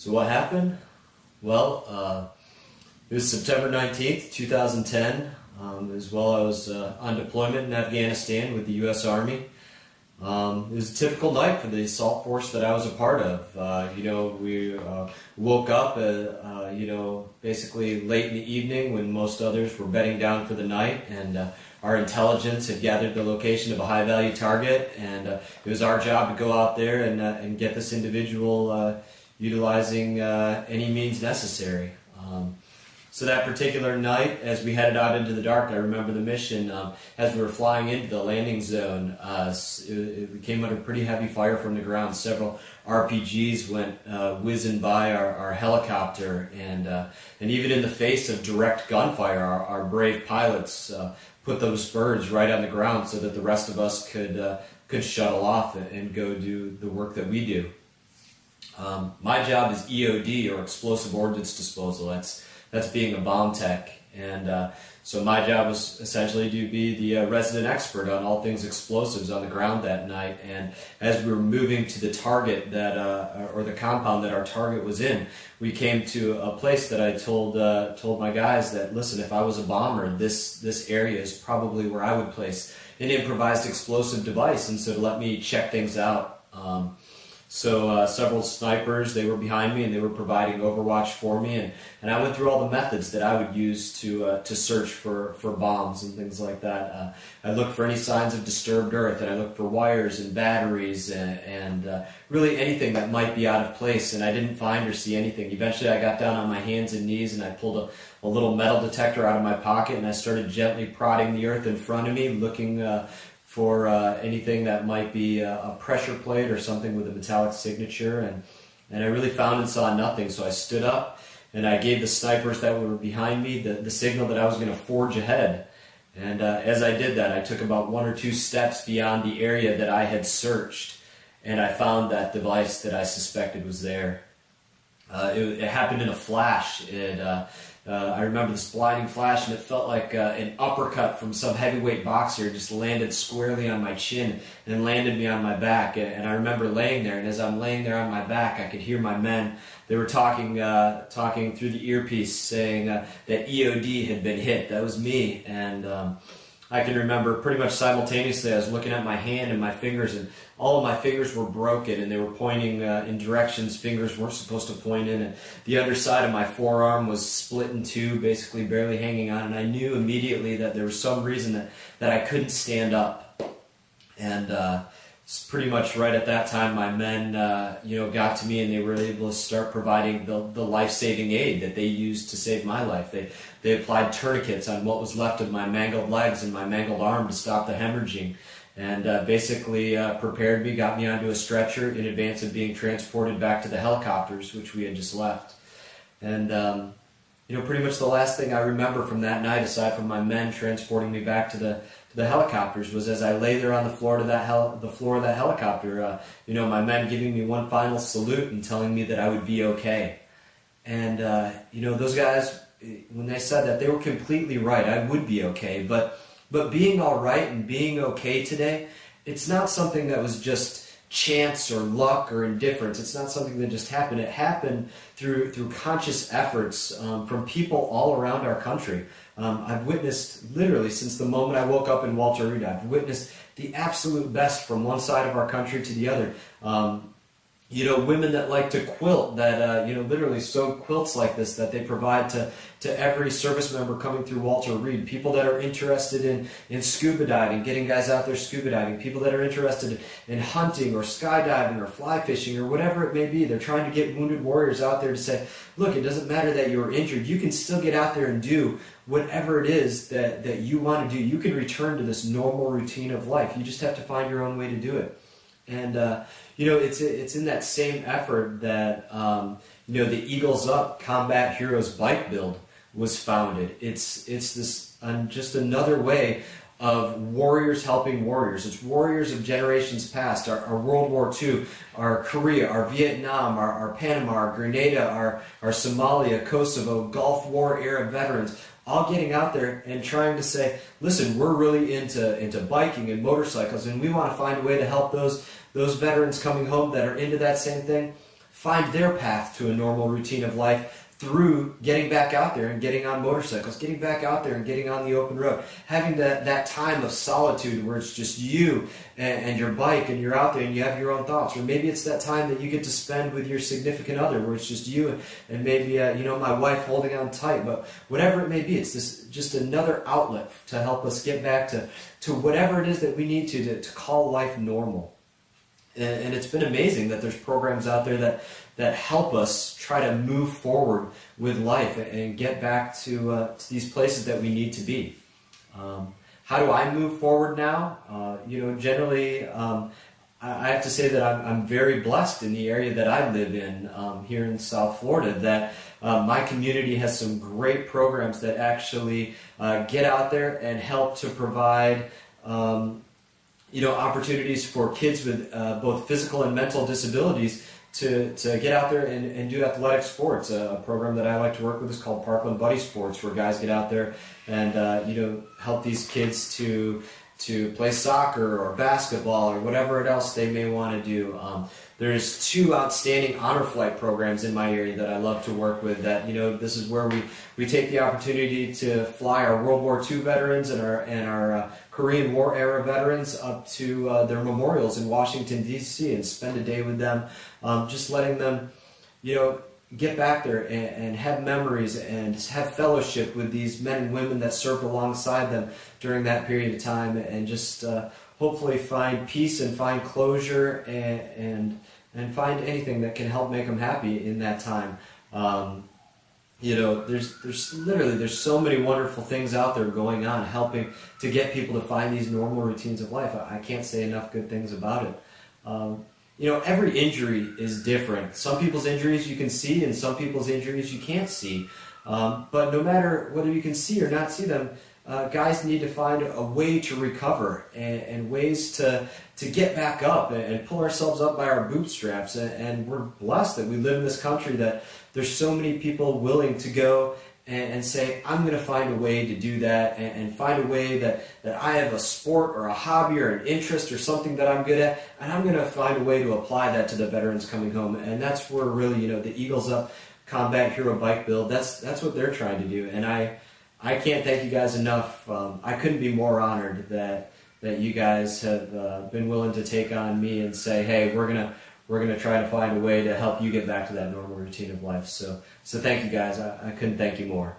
So what happened? Well, it was September 19th, 2010. As well, I was on deployment in Afghanistan with the U.S. Army. It was a typical night for the assault force that I was a part of. We woke up, basically late in the evening when most others were bedding down for the night, and our intelligence had gathered the location of a high-value target, and it was our job to go out there and get this individual utilizing any means necessary. So that particular night, as we headed out into the dark, I remember the mission, as we were flying into the landing zone, it came under pretty heavy fire from the ground. Several RPGs went whizzing by our helicopter, and even in the face of direct gunfire, our brave pilots put those birds right on the ground so that the rest of us could shuttle off and go do the work that we do. My job is EOD, or Explosive Ordnance Disposal. That's being a bomb tech, and so my job was essentially to be the resident expert on all things explosives on the ground that night. And as we were moving to the target or the compound that our target was in, we came to a place that I told my guys that, listen, if I was a bomber, this area is probably where I would place an improvised explosive device, and so to let me check things out. So several snipers, they were behind me and they were providing overwatch for me, and I went through all the methods that I would use to search for bombs and things like that. I looked for any signs of disturbed earth, and I looked for wires and batteries and really anything that might be out of place, and I didn't find or see anything. Eventually I got down on my hands and knees and I pulled a little metal detector out of my pocket, and I started gently prodding the earth in front of me, looking for anything that might be a pressure plate or something with a metallic signature, and I really found and saw nothing. So I stood up and I gave the snipers that were behind me the signal that I was going to forge ahead. And as I did that, I took about 1 or 2 steps beyond the area that I had searched, and I found that device that I suspected was there. It happened in a flash. I remember this blinding flash, and it felt like an uppercut from some heavyweight boxer just landed squarely on my chin and landed me on my back. And I remember laying there, and as I'm laying there on my back, I could hear my men. They were talking through the earpiece, saying that EOD had been hit. That was me, and I can remember pretty much simultaneously I was looking at my hand and my fingers, and all of my fingers were broken, and they were pointing in directions fingers weren't supposed to point in, and the underside of my forearm was split in two, basically barely hanging on, and I knew immediately that there was some reason that I couldn't stand up. And pretty much right at that time, my men got to me, and they were able to start providing the life-saving aid that they used to save my life. They applied tourniquets on what was left of my mangled legs and my mangled arm to stop the hemorrhaging, and basically prepared me, got me onto a stretcher in advance of being transported back to the helicopters, which we had just left. And pretty much the last thing I remember from that night, aside from my men transporting me back to the helicopters, was as I lay there on the floor of that helicopter, my men giving me one final salute and telling me that I would be okay. And those guys, when they said that, they were completely right. I would be okay, but being all right and being okay today, it's not something that was just chance or luck or indifference. It's not something that just happened. It happened through conscious efforts from people all around our country. I've witnessed, literally since the moment I woke up in Walter Reed, I've witnessed the absolute best from one side of our country to the other. Women that like to quilt, that literally sew quilts like this that they provide to every service member coming through Walter Reed. People that are interested in scuba diving, getting guys out there scuba diving. People that are interested in hunting or skydiving or fly fishing or whatever it may be. They're trying to get wounded warriors out there to say, look, it doesn't matter that you're injured. You can still get out there and do whatever it is that you want to do. You can return to this normal routine of life. You just have to find your own way to do it. And it's in that same effort that the Eagles Up Combat Heroes Bike Build was founded. It's this just another way of warriors helping warriors. It's warriors of generations past, our World War II, our Korea, our Vietnam, our Panama, our Grenada, our Somalia, Kosovo, Gulf War era veterans, all getting out there and trying to say, listen, we're really into biking and motorcycles, and we want to find a way to help those veterans coming home that are into that same thing find their path to a normal routine of life through getting back out there and getting on motorcycles, getting back out there and getting on the open road, having that time of solitude where it's just you and your bike and you're out there and you have your own thoughts. Or maybe it's that time that you get to spend with your significant other where it's just you and maybe, my wife holding on tight. But whatever it may be, it's just another outlet to help us get back to whatever it is that we need to call life normal. And it's been amazing that there's programs out there that help us try to move forward with life and get back to these places that we need to be. How do I move forward now? Generally, I have to say that I'm very blessed in the area that I live in here in South Florida, that my community has some great programs that actually get out there and help to provide opportunities for kids with both physical and mental disabilities to get out there and do athletic sports. A program that I like to work with is called Parkland Buddy Sports, where guys get out there and help these kids to play soccer or basketball or whatever else they may want to do. There's 2 outstanding honor flight programs in my area that I love to work with. That this is where we take the opportunity to fly our World War II veterans and our Korean War era veterans up to their memorials in Washington D.C. and spend a day with them, just letting them get back there and have memories and have fellowship with these men and women that served alongside them during that period of time, and just hopefully find peace and find closure and find anything that can help make them happy in that time. There's so many wonderful things out there going on, helping to get people to find these normal routines of life. I can't say enough good things about it. Every injury is different. Some people's injuries you can see, and some people's injuries you can't see. But no matter whether you can see or not see them, guys need to find a way to recover and ways to get back up and pull ourselves up by our bootstraps. And we're blessed that we live in this country that there's so many people willing to go and say, I'm going to find a way to do that, and find a way that I have a sport or a hobby or an interest or something that I'm good at, and I'm going to find a way to apply that to the veterans coming home. And that's where really, the Eagles Up Combat Hero Bike Build, that's what they're trying to do. And I can't thank you guys enough. I couldn't be more honored that you guys have been willing to take on me and say, hey, we're gonna try to find a way to help you get back to that normal routine of life. So thank you guys. I couldn't thank you more.